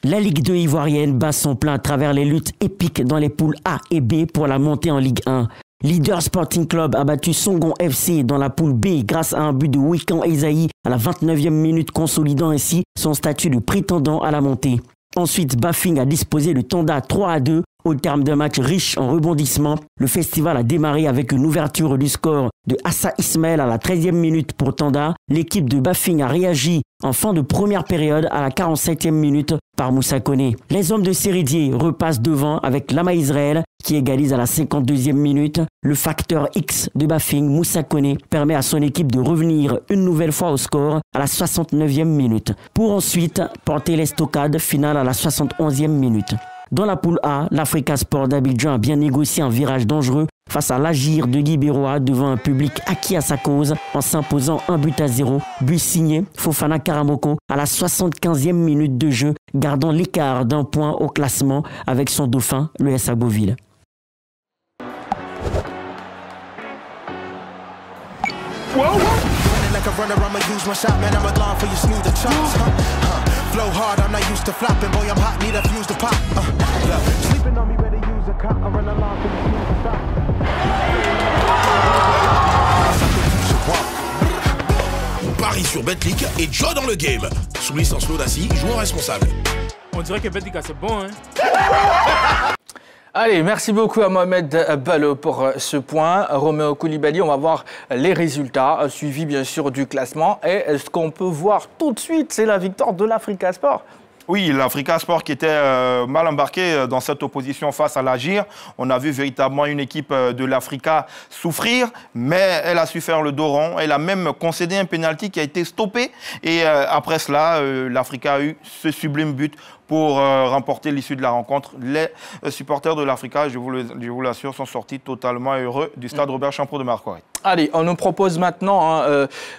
La Ligue 2 ivoirienne bat son plein à travers les luttes épiques dans les poules A et B pour la montée en Ligue 1. Leader Sporting Club a battu Songon FC dans la poule B grâce à un but de Wikan Ezaï à la 29e minute, consolidant ainsi son statut de prétendant à la montée. Ensuite, Bafing a disposé le Tanda 3-2 au terme d'un match riche en rebondissements. Le festival a démarré avec une ouverture du score de Assa Ismaël à la 13e minute pour Tanda. L'équipe de Bafing a réagi en fin de première période à la 47e minute par Moussa Koné. Les hommes de Seridier repassent devant avec Lama Israël qui égalise à la 52e minute. Le facteur X de Bafing, Moussa Koné, permet à son équipe de revenir une nouvelle fois au score à la 69e minute pour ensuite porter l'estocade finale à la 71e minute. Dans la poule A, l'Africa Sport d'Abidjan a bien négocié un virage dangereux face à l'Agir de Guibéroa devant un public acquis à sa cause en s'imposant 1-0. But signé Fofana Karamoko à la 75e minute de jeu, gardant l'écart d'un point au classement avec son dauphin, l'US Agboville. Flow hard, I'm not used to flopping, boy, I'm hot, need a fuse to pop. Sleeping on me, better use a cop, I run alarm for the fuse to stop. Paris sur Betclic et Joe dans le game. Sous licence Lodassi, joueur responsable. On dirait que Betclic c'est bon, hein. Allez, merci beaucoup à Mohamed Ballo pour ce point. Roméo Koulibaly, on va voir les résultats, suivis bien sûr du classement. Et ce qu'on peut voir tout de suite, c'est la victoire de l'Africa Sport. Oui, l'Africa Sport qui était mal embarqué dans cette opposition face à l'Agir. On a vu véritablement une équipe de l'Africa souffrir, mais elle a su faire le dos rond. Elle a même concédé un pénalty qui a été stoppé. Et après cela, l'Africa a eu ce sublime but pour remporter l'issue de la rencontre. Les supporters de l'Africa, je vous l'assure, sont sortis totalement heureux du stade Robert Champreau de Marcory. Allez, on nous propose maintenant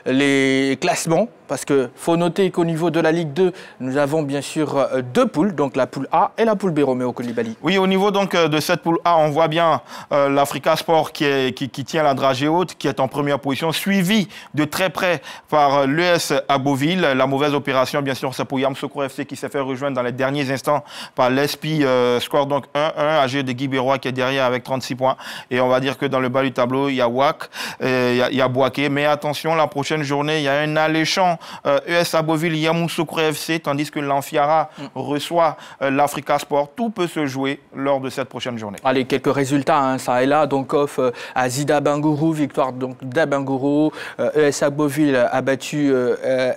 les classements, parce qu'il faut noter qu'au niveau de la Ligue 2, nous avons bien sûr deux poules, donc la poule A et la poule B, Roméo Koulibaly. Oui, au niveau donc de cette poule A, on voit bien l'Africa Sport qui tient la dragée haute, qui est en première position, suivi de très près par l'US Agboville. La mauvaise opération, bien sûr, c'est pour Yamoussoukro FC qui s'est fait rejoindre dans les derniers instants par l'ESPI, score donc 1-1, AG de Guibéroa qui est derrière avec 36 points. Et on va dire que dans le bas du tableau, il y a WAC, il y a Bouaké. Mais attention, la prochaine journée, il y a un alléchant ES Agboville, Yamoussoukro FC, tandis que l'Amfiara reçoit l'Africa Sport. Tout peut se jouer lors de cette prochaine journée. Allez, quelques résultats, hein, ça et là. Donc, off à Zida Bangourou, victoire d'Abangourou. ES Agboville a battu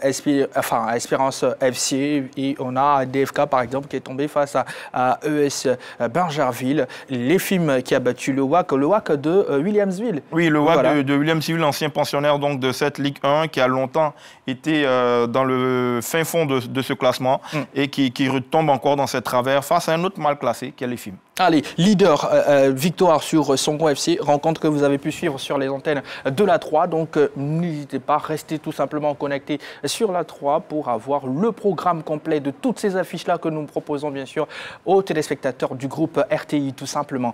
Espérance FC. Et on a DFK, par exemple, qui est tombé face à ES Bingerville. L'EFIM qui a battu le WAC de Williamsville. Oui, le WAC de Williamsville, ancien pensionnaire donc, de cette Ligue 1, qui a longtemps été dans le fin fond de ce classement et qui retombe encore dans ses travers face à un autre mal classé qui est l'EFIM. Allez, leader, victoire sur Songon FC, rencontre que vous avez pu suivre sur les antennes de la 3. Donc, n'hésitez pas, restez tout simplement connectés sur la 3 pour avoir le programme complet de toutes ces affiches-là que nous proposons bien sûr aux téléspectateurs du groupe RTI, tout simplement.